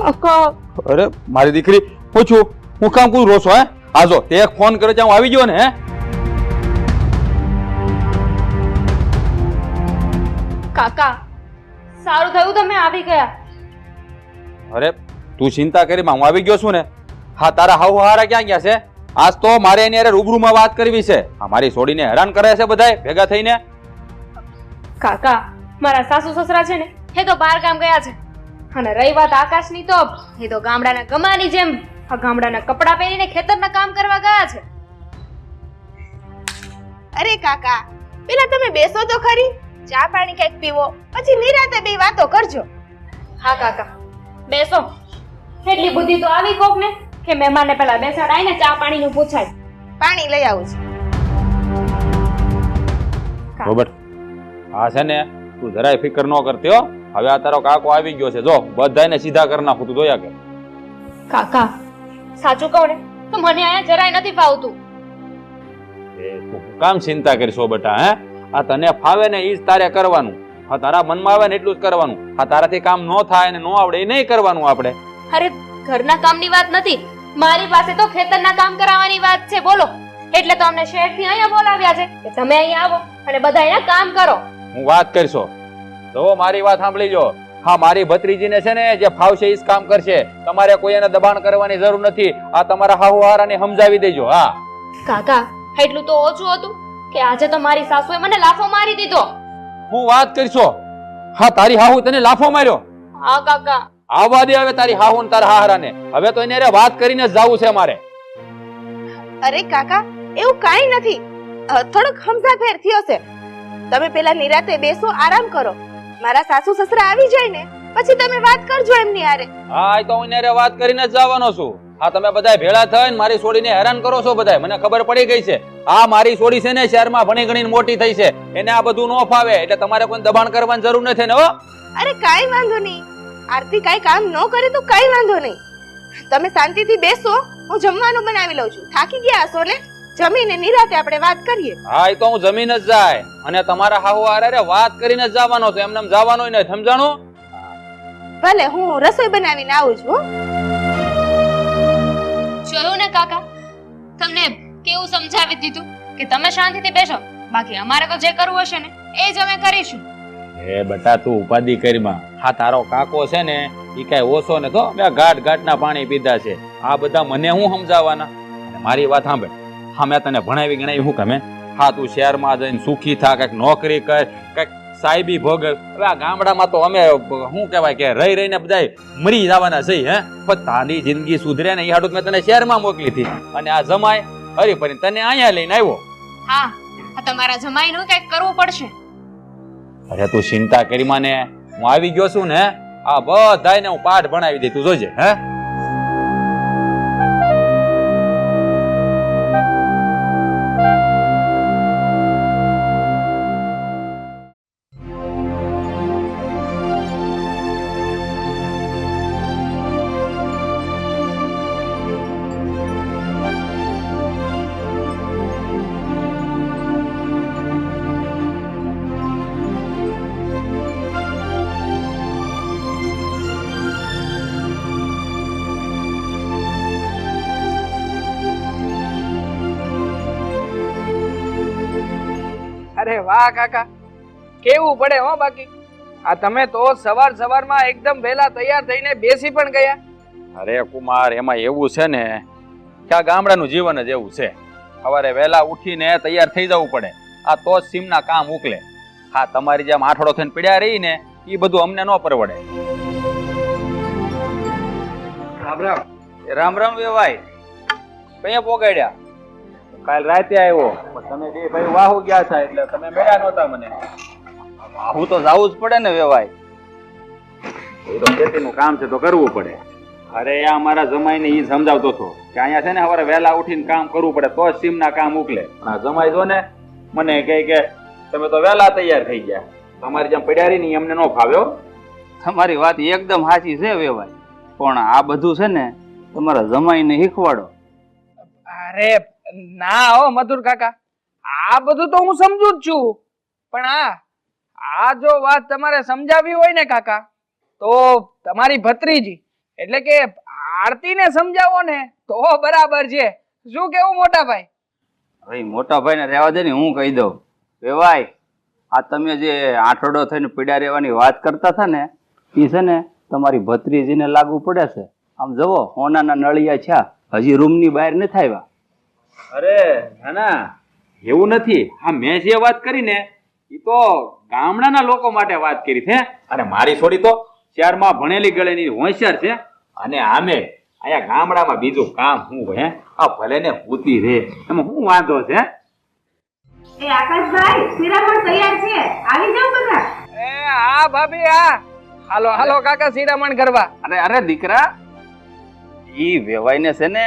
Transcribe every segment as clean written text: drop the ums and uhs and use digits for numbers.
કાકા અરે મારી દીકરી પૂછું હું કામ કું રોસો હે આજો તે એક ફોન કર્યો ત્યાં હું આવી ગયો ને હે કાકા સારું થયું તમે આવી ગયા. અરે તું ચિંતા કરી માં હું આવી ગયો છું ને. હા તારા હાવ હારા ક્યાં ગયા છે? આજ તો મારે એની હારે રૂબરૂમાં વાત કરવી છે. આ મારી છોડીને હેરાન કરે છે બધાય ભેગા થઈને. કાકા મારા સાસુ સસરા છે ને એ તો બહાર ગામ ગયા છે અને રહી વાત આકાશની તો એ તો ગામડાના ગમાની જેમ આ ગામડાના કપડાં પહેરીને ખેતરના કામ કરવા ગયા છે. અરે કાકા પેલા તમે બેસો તો ખરી, ચા પાણી કંઈક પીવો, પછી નિરાતે બે વાતો કરજો. હા કાકા બેસો. એટલી બુદ્ધિ તો આવી કોક ને કે મહેમાનને પેલા બેસાડાઈને ચા પાણીનું પૂછાય. પાણી લઈ આવું છું. રોબર્ટ હા છે ને તું જરાય ફિકર ન કરતી હો. હવે આ તારો કાકો આવી ગયો છે જો બધાને સીધા કરી નાખું તું જોયા કે. કાકા સાચું કહું ને તો મને અહીંયા જરાય નથી ફાવતું. એ તું કામ ચિંતા કરશો બેટા હે? આ તને ફાવે ને ઈ જ તારે કરવાનું. હા તારા મનમાં આવે ને એટલું જ કરવાનું. હા તારાથી કામ ન થાય ને ન આવડે એ નહીં કરવાનું આપણે. અરે ઘરના કામની વાત નથી, મારી પાસે તો ખેતરના કામ કરાવવાની વાત છે. બોલો એટલે તો અમને શહેરથી અહીંયા બોલાવ્યા છે કે તમે અહીંયા આવો અને બધા અહીંયા કામ કરો. હું વાત કરશો તો મારી વાત સાંભળી જો. હા મારી ભત્રીજીને છે ને જે ફાવશે એ જ કામ કરશે. તમારે કોઈ એને દબાણ કરવાની જરૂર નથી. આ તમારા હાહુહારાને સમજાવી દેજો. હા કાકા એટલું તો ઓછું હતું કે આજે તો મારી સાસુએ મને લાફો મારી દીધો. હું વાત કરશો. હા તારી હાહુ તને લાફો માર્યો? હા કાકા આવવા દે હવે તારી હાહુ ને તારા હાહરાને. હવે તો એને વાત કરીને જ જાવું છે મારે. અરે કાકા એવું કાંઈ નથી, થોડોક હમઝાફેર થયો છે. તમે પેલા નિરાતે બેસો, આરામ કરો. મારા સાસુ સસરા આવી જાય ને પછી તમે વાત કરજો એમની હારે. હા એ તો હું એને વાત કરીને જ જવાનો છું. હા તમે બધા ભેળા થઈને મારી છોડીને હેરાન કરો છો બધા. મને ખબર પડી ગઈ છે. આ મારી છોડી છે ને શહેરમાં ભણી ગણીને મોટી થઈ છે. એને આ બધું ન ફાવે એટલે તમારે કોઈ દબાણ કરવાની જરૂર નથી ને હો. અરે કાંઈ વાંધો નહીં, આરતી કાંઈ કામ ન કરે તો કાંઈ વાંધો નહીં. તમે શાંતિથી બેસો, હું જમવાનું બનાવી લઉં છું. થાકી ગયા હશો ને, જમીને નિરાતે આપણે વાત કરીએ. હા એ તો હું જમીન જ જાય અને તમારા હાહુ હારે વાત કરીને જ જવાનો છું. એમને જવાનો નહીં, સમજાણું? ભલે હું રસોઈ બનાવીને આવું છું. જોયું ને કાકા, તમને કેવું સમજાવી દીધું કે તમે શાંતિથી બેસો, બાકી અમારે તો જે કરવું હશે ને એ જ અમે કરીશું. એ બેટા તું ઉપાધિ કરીમાં. હા તારો કાકો છે ને ઈ કઈ ઓછો ને તો મેં ઘાટના પાણી પીધા છે. આ બધા મને હું સમજાવવાના? અને મારી વાત સાંભળ. હા મેં તને ભણાવી ગણાવી શું કમે? હા તું શહેરમાં જઈને સુખી થા, કઈક નોકરી કર, કઈક સાહેબી ભોગ. હવે આ ગામડામાં તો અમે શું કહેવાય કે રહી રહીને બધા મરી જવાના છે. હે પણ તારી જિંદગી સુધરે ને એ હાટું મેં તને શહેરમાં મોકલી હતી અને આ જમાય હરી ફરી તને અહીંયા લઈને આવ્યો. હા તમારા જમાઈનું કંઈક કરવું પડશે. અરે તું ચિંતા કરી માને, હું આવી ગયો છું ને. આ બધાને હું પાઠ ભણાવી દે, તું જોજે. હે અરે વાહ કાકા, કેવું પડે હો. બાકી આ તમે તો સવારમાં એકદમ વહેલા તૈયાર થઈને બેસી પણ ગયા. અરે કુમાર એમાં એવું છે ને કે આ ગામડાનું જીવન જ એવું છે. સવારે વહેલા ઉઠીને તૈયાર થઈ જવું પડે. આ તો જ સીમના કામ ઉકલે. હા તમારી જેમ આઠડો થઈને પડ્યા રહી ને એ બધું અમને ન પરવડે. રામ રામ. રામ રામ વેવાય. કયા પોગાડ્યા? કાલ રાતે આવ્યો, તમે બે ભાઈ વાહુ ગયા હતા એટલે તમે મળ્યા નહોતા મને. હું તો જાવું જ પડે ને વેવાય. એ તો ખેતીનું કામ છે તો કરવું પડે. અરે આ મારા જમાઈને ઈ સમજાવતો હતો કે અહીંયા છે ને સવારે વહેલા ઉઠીને કામ કરવું પડે તો જ સીમના કામ ઉકલે. આ જમાઈ જો ને મને કહે કે તમે તો વહેલા તૈયાર થઈ ગયા, તમારી જેમ પડ્યા રહી ને એમને ન ફાવ્યો. તમારી વાત એકદમ સાચી છે વેવાય, પણ આ બધું છે ને તમારા જમાઈને શીખવાડો. અરે ના હો મધુર કાકા, આ બધું તો હું સમજુ જ છું, પણ આ જો વાત તમારે સમજાવી હોય ને કાકા, તો તમારી ભત્રીજી એટલે કે આરતીને સમજાવો ને તો બરાબર છે. શું કેવું મોટા ભાઈ? હવે મોટા ભાઈને રહેવા દે ને, હું કહી દઉં. વેવાય, આ તમે જે આઠડો થઈને પીડા રહેવાની વાત કરતા હતા ને, એ છે ને તમારી ભત્રીજીને લાગુ પડે છે. આમ જુઓ, હોનાના નળિયા છે, હજી રૂમની બહાર નથી આવ્યા. અરે નાના, એવું નથી. હા, મેં જે વાત કરી ને એ તો ગામડાના લોકો માટે વાત કરી છે. અને મારી છોડી તો શહેરમાં ભણેલી ગળેલી હોશિયાર છે. અને આમે અહીંયા ગામડામાં બીજું કામ શું હે? આ ભલે ને પૂતી રે, એમાં શું વાંધો છે? એ આકાશભાઈ, શિરામણ તૈયાર છે, આવી જાવ બધા. હા ભાભી, હા. હાલો હાલો કાકા, શિરામણ કરવા. અરે દીકરા, ઈ વેવાઈને છે ને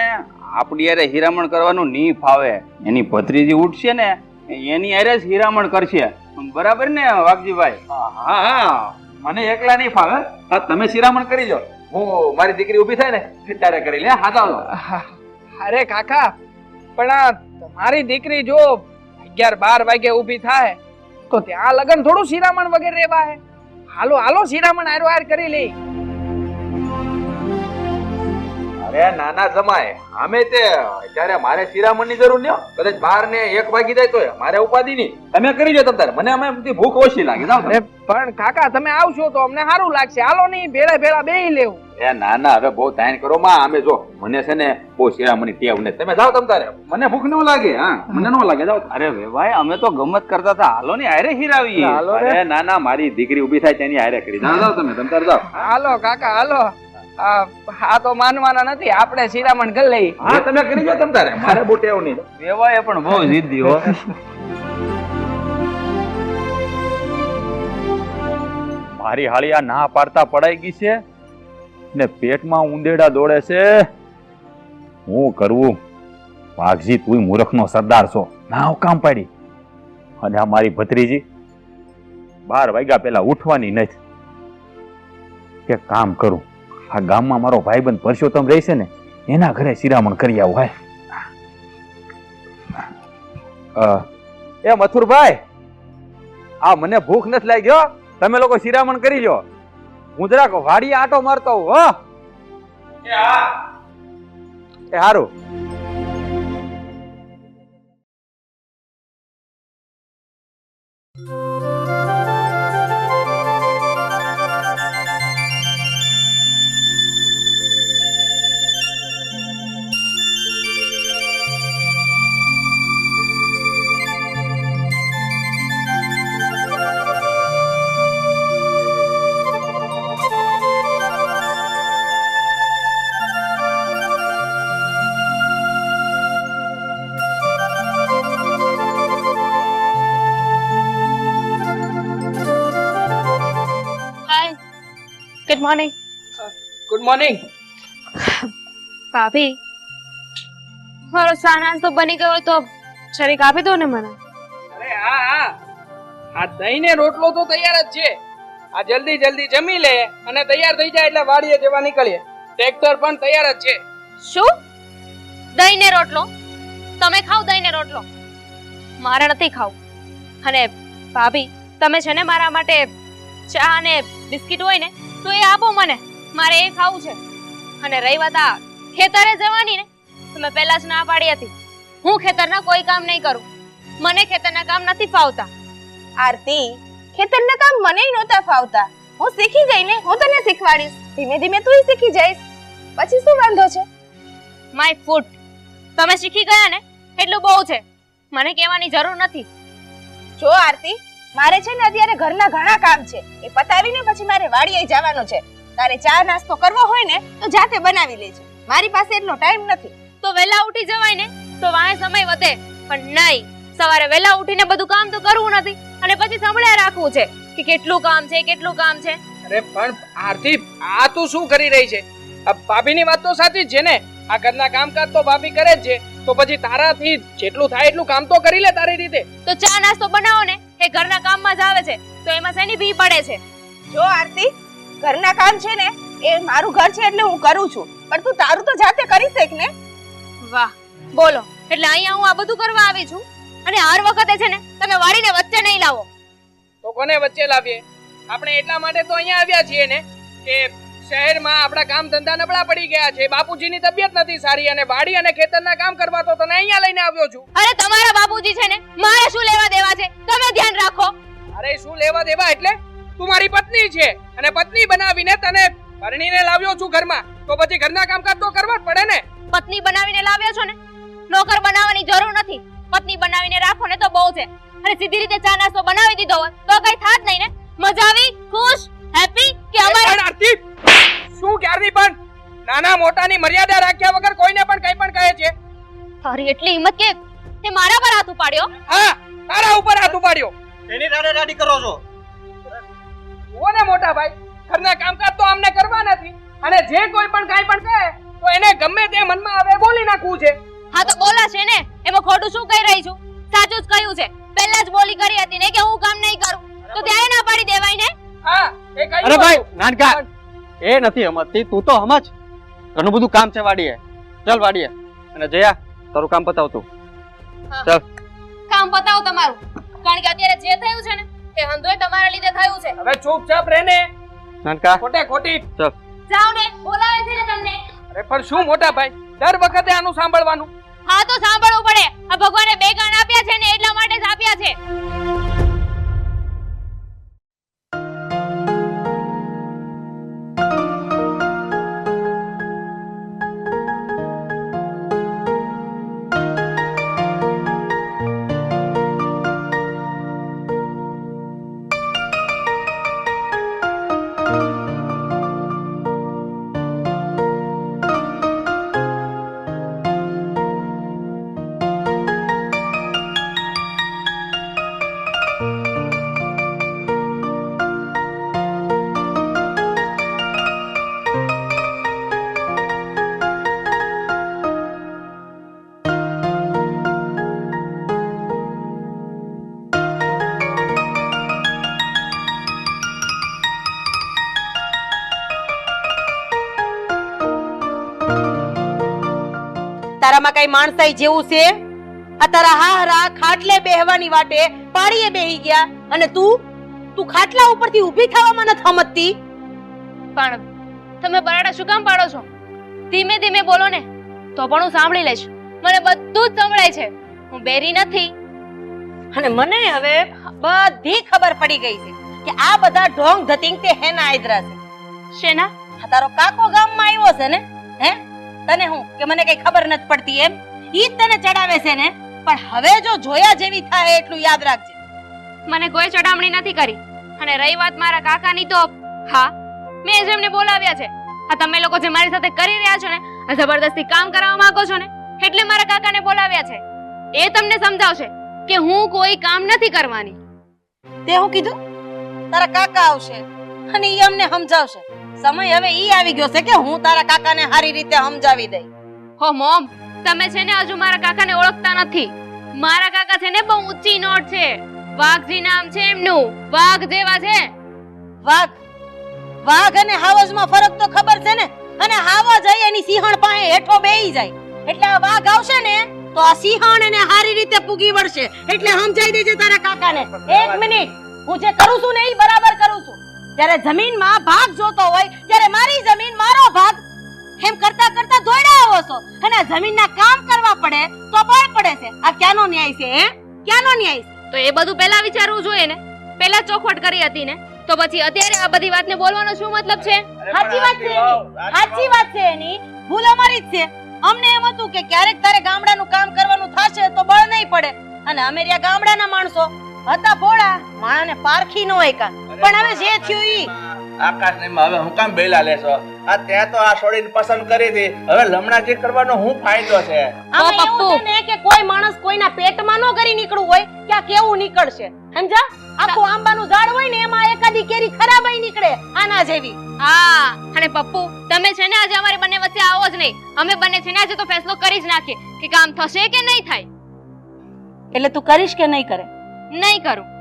આપણી યારે હીરામણ કરવાનું ની ફાવે. એની ભત્રીજી ઉઠશે ને એની યારે જ હીરામણ કરશે. બરાબર ને વાઘજીભાઈ? હા હા, મને એકલા નહીં ફાવે. હા, તમે શિરામણ કરી લો, હું મારી દીકરી ઊભી થાય ને ત્યારે કરી લે. હા જાઓ. અરે કાકા, પણ આ તમારી દીકરી જો 11-12 વાગે ઊભી થાય તો ત્યાં લગન થોડું શિરામણ વગેરે રેવા હે. હાલો હાલો, શિરામણ આરો આર કરી લે. અરે નાના જમાય, આમે તે ત્યારે મારે શિરામણની જરૂર નહીં. કદાચ 12 ને 1 વાગી જાય તો મારે ઉપાધિ નહીં. તમે કરી લો તમ તારે, મને આમ ભૂખ ઓછી લાગે. જાઓ તમે. પણ કાકા તમે આવશો તો અમને સારું લાગશે. હાલો નહીં, ભેળા ભેળા બેહી લેવું. એ નાના, હવે બહુ તાણ કરો માં. આમે જો મને છે ને બહુ શિરામણની ટેવ ને. તમે જાઓ તમ તારે, મને ભૂખ ન લાગે. હા, મને ન લાગે. જાઓ. અરે વેવાઈ, અમે તો ગમત કરતા હતા. હાલો ને હારે હીરાવીએ. અરે નાના, મારી દીકરી ઊભી થાય તેની હારે કરી. જાઓ તમે તમ તારે જાઓ. હાલો કાકા હાલો. આ તો માનવાના નથી, આપણે શિરામણ કરી લઈએ. હા, તમે કરી જાઓ તમ તારે, મારે બહુ ટેવ નહીં. વેવાય પણ બહુ જીદ્દી હો. મારી હાળિયા ના પાડતા પડાઈ ગઈ છે ને પેટમાં ઉંદેડા દોડે છે. હું કરવું? વાઘજી, તું મૂર્ખનો સરદાર છો. ના કામ પાડી. અને આ મારી ભત્રીજી 12 વાગ્યા પહેલા ઉઠવાની નથી. કે કામ કરું, આ ગામમાં મારો ભાઈબંધ પરસોત્તમ રહે છે ને, એના ઘરે શિરામણ કરી આવું. એ મથુરભાઈ, આ મને ભૂખ નથી લાગ્યો. તમે લોકો શિરામણ કરી લો, હું જરાક વાડીએ આટો મારતો હોઉં. હો, એ હારું. Good morning. Good morning. ભાભી, મારો ચા નાસ્તો બની ગયો તો જરીક આપી દો ને મને. અરે હા હા, આ દહીં ને રોટલો તો તૈયાર જ છે. આ જલ્દી જલ્દી જમી લે અને તૈયાર થઈ જાય એટલે વાડીએ જવા નીકળીએ. ટ્રેક્ટર પણ તૈયાર જ છે. શું? દહીં ને રોટલો? તમે ખાવ દહીં ને રોટલો, મારે નથી ખાવું. અને ભાભી, તમે છે ને મારા માટે ચા અને બિસ્કિટ હોય ને તો એ આપો મને, મારે એ ખાવું છે. અને રહી વાત આ ખેતરે જવાની ને, તો મેં પહેલા જ ના પાડી હતી. હું ખેતરના કોઈ કામ નહીં કરું, મને ખેતરના કામ નથી ફાવતા. આરતી, ખેતરના કામ મને નહોતા ફાવતા. હું શીખી ગઈ ને, હું તને શીખવાડીશ. ધીમે ધીમે તું શીખી જઈશ. પછી શું વાંધો છે? માય ફૂટ, તમે શીખી ગયા ને એટલું બહુ છે, મને કહેવાની જરૂર નથી. જો આરતી, મારે છે ને અત્યારે ઘરના ઘણા કામ છે, એ પતાવીને પછી મારે વાડીએ જવાનું છે. તારે ચા નાસ્તો કરવો હોય ને તો જાતે બનાવી લેજે, મારી પાસે એટલો ટાઈમ નથી. તો વહેલા ઉઠી જવાય ને તો વાંહે સમય વધે. પણ નહીં, સવારે વહેલા ઉઠીને બધું કામ તો કરવું નથી અને પછી સંભળાય રાખવું છે કે કેટલું કામ છે કેટલું કામ છે. અરે પણ આરતી, આ તું શું કરી રહી છે? આ ભાભીની વાત તો સાચી જ છે ને. આ ઘરના કામકાજ તો ભાભી કરે જ છે, તો પછી તારાથી જેટલું થાય એટલું કામ તો કરી લે તારી રીતે. તો ચા નાસ્તો બનાવો ને, એ ઘરના કામમાં જ આવે છે, તો એમાં શેની ભી પડે છે? જો આરતી, ઘરના કામ છે ને એ મારું ઘર છે એટલે હું કરું છું, પણ તું તારું તો જાતે કરી શક ને. વાહ, બોલો, એટલે અહીંયા હું આ બધું કરવા આવી છું અને હર વખતે છે ને તમે વાડીને વચ્ચે નહીં લાવો. તો કોને વચ્ચે લાવીએ? આપણે એટલા માટે તો અહીંયા આવ્યા છીએ ને કે શહેરમાં આપણા કામ ધંધા નબળા પડી ગયા છે, બાપુજીની તબિયત નથી સારી અને વાડી અને ખેતરના કામ કરવા તો તને અહીંયા લઈને આવ્યો છું. અરે તમારા બાપુજી છે ને, મારે શું લેવા દેવા છે? તમે ધ્યાન રાખો. અરે શું લેવા દેવા એટલે? તું મારી પત્ની છે અને પત્ની બનાવીને તને પરણીને લાવ્યો છું ઘરમાં, તો પછી ઘરના કામકાજ તો કરવા જ પડે ને. પત્ની બનાવીને લાવ્યો છો ને, નોકર બનાવવાની જરૂર નથી. પત્ની બનાવીને રાખો ને તો બહુ છે. અને સીધી રીતે ચા નાસ્તો બનાવી દીધો હોત તો કઈ થાત નહીં ને. મજા આવી? ખુશ? હેપી? કે અમારે પણ આરતી, શું ક્યારની પણ નાના મોટાની મર્યાદા રાખ્યા વગર કોઈને પણ કંઈ પણ કહે છે? તારી એટલી હિંમત કે તે મારા પર હાથ ઉપાડ્યો? હા, તારા ઉપર હાથ ઉપાડ્યો. એની દાડી કરો છો. જુઓ ને મોટા ભાઈ, ઘરના કામકાજ તો અમને કરવા નથી અને જે કોઈ પણ કાંઈ પણ કહે તો એને ગમે તે મનમાં આવે બોલી નાખવું છે. હા તો બોલા છે ને, એમાં ખોટું શું કહી રહી છું? સાચું જ કહ્યું છે. પહેલા જ બોલી કરી હતી ને કે હું કામ નહીં કરું, તો ત્યારે ના પાડી દેવાય ને. હા, એ કહ્યું. અરે ભાઈ નાનકા, એ નથી સમજતી, તું તો સમજ. ઘણું બધું કામ છે વાડીએ. ચાલ વાડીએ. અને જયા, તારું કામ પતાવ તું. ચાલ. કામ પતાવો તમારું, કારણ કે અત્યારે જે થયું છે ને એ હંધોય તમારા લીધે થયું છે. હવે ચૂપચાપ રહે ને, નાનકા ખોટે ખોટી. ચાલ. જાઓ ને, બોલાવે છે ને તમને. અરે પણ શું મોટા ભાઈ, દર વખતે આનું સાંભળવાનું? હા તો સાંભળવું પડે. આ ભગવાને બે કાન આપ્યા છે ને એટલા માટે જ આપ્યા છે. તારામાં કઈ માણસાઈ જેવું છે? આ તારા હારા ખાટલે બેહવાની વાટે પાડીએ બેહી ગયા અને તું ખાટલા ઉપરથી ઊભી થવામાં નથી સમજતી. પણ તમે બરાડા શું કામ પાડો છો? ધીમે ધીમે બોલો ને તો પણ હું સાંભળી લઈશ. મને બધું જ સંભળાય છે. હું બેરી નથી. અને મને હવે બધી ખબર પડી ગઈ છે કે આ બધા ઢોંગ ધતિંગ તે હેના આદરા છે. શેના? આ તારો કાકો ગામમાં આવ્યો છે ને, હે? તને હું કે મને કઈ ખબર નથી પડતી એમ? ઈ જ તને ચડાવે છે ને. પણ હવે જો જોયા જેવી થાય એટલું યાદ રાખજે. મને કોઈ ચડામણી નથી કરી. અને રહી વાત મારા કાકાની તો હા, મેં જેમને બોલાવ્યા છે. આ તમે લોકો જે મારી સાથે કરી રહ્યા છો ને, આ જબરદસ્તી કામ કરાવવા માંગો છો ને, એટલે મારા કાકાને બોલાવ્યા છે. એ તમને સમજાવશે કે હું કોઈ કામ નથી કરવાની. તે હું કીધું? તારા કાકા આવશે અને ઈ અમને સમજાવશે. સમય હવે ઈ આવી ગયો છે કે હું તારા કાકાને સારી રીતે સમજાવી દઈ. હો મોમ, તમે છે ને હજુ મારા કાકાને ઓળખતા નથી. મારા કાકા છે ને બહુ ઊંચી નોટ છે. વાઘજી નામ છે એમનું. વાઘ જેવા છે. વાઘ વાઘ અને હાવજમાં ફરક તો ખબર છે ને. અને હાવજ આય એની સિંહણ પાસે હેઠો બેહી જાય એટલે આ વાઘ આવશે ને તો આ સિંહણ એને સારી રીતે પૂગી વળશે. એટલે સમજાઈ દેજે તારા કાકાને. એક મિનિટ, હું જે કરું છું ને એ બરાબર કરું છું. જ્યારે જમીનમાં ભાગ જોતો હોય ત્યારે મારી જમીન મારો ભાગ એમ કરતા કરતા દોડ્યા આવો છો અને જમીનના કામ કરવા પડે તો બળ પડે છે. આ ક્યાંનો ન્યાય છે? હે, ક્યાંનો ન્યાય છે? તો એ બધું પહેલા વિચારવું જોઈએ ને. પહેલા ચોખવટ કરી હતી ને, તો પછી અત્યારે આ બધી વાતને બોલવાનો શું મતલબ છે? સાચી વાત છે એની. સાચી વાત છે એની. ભૂલ અમારી જ છે. અમને એમ હતું કે ક્યારેક તારે ગામડાનું કામ કરવાનું થશે તો બળ નહીં પડે. અને અમે રહ્યા ગામડાના માણસો હતા ભોળા, માણાને પારખી ન હોય કા. પણ હવે જે થયું ઈ આકાશ ને હવે હું કામ બેલા લેશો? આ ત્યાં તો આ છોડીને પસંદ કરી હતી, હવે લમણાજી કરવાનો શું ફાયદો છે? આમાં એવું છે ને કે કોઈ માણસ કોઈના પેટમાં ન કરી નીકળવું હોય કે આ કેવું નીકળશે. સમજા? આખું આંબાનું ઝાડ હોય ને એમાં એકાદી કેરી ખરાબઈ નીકળે આના જેવી. હા, અને પપ્પુ તમે છે ને આજે અમારી બંને વચ્ચે આવો જ નહીં. અમે બંને છે ને આજે તો ફેસલો કરી જ નાખીએ કે કામ થશે કે નહીં થાય. એટલે તું કરીશ કે નહીં કરે? નહીં કરું.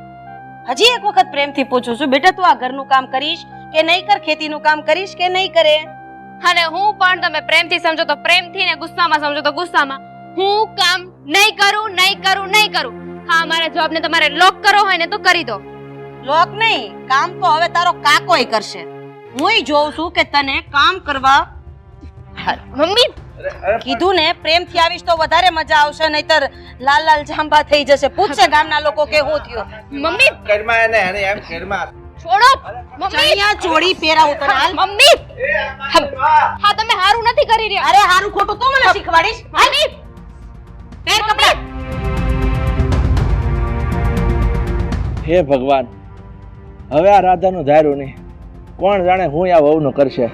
હજી એક વખત પ્રેમથી પૂછું છું, બેટા તું આ ઘરનું કામ કરીશ કે નહીં કર? ખેતીનું કામ કરીશ કે નહીં કરે? અને હું પણ તમે પ્રેમથી સમજો તો પ્રેમથી ને ગુસ્સામાં સમજો તો ગુસ્સામાં. હું કામ નહીં કરું, નહીં કરું, નહીં કરું. હા, મારા જવાબને તમારે લોક કરવો હોય ને તો કરી દો. લોક નહીં, કામ તો હવે તારો કાકોય કરશે. હુંય જોઉં છું કે તને કામ કરવા મમ્મી કીધું ને પ્રેમથી આવીશ તો વધારે મજા આવશે, નહીતર લાલ લાલ જાંબા થઈ જશે. પૂછશે ગામના લોકો કે હું થયું. મમ્મી ઘરમાં એને એને એમ ઘરમાં છોડો મમ્મી ચણિયા ચોળી પહેરાવું તને હાલ. મમ્મી હા તમે હારું નથી કરી રહ્યા. અરે હારું ખોટું તું મને શીખવાડીશ. મમ્મી પહેર કપડા. હે ભગવાન, હવે આ રાધાનું ધાર્યું નહીં, કોણ જાણે હું આ વહુનું કરશે.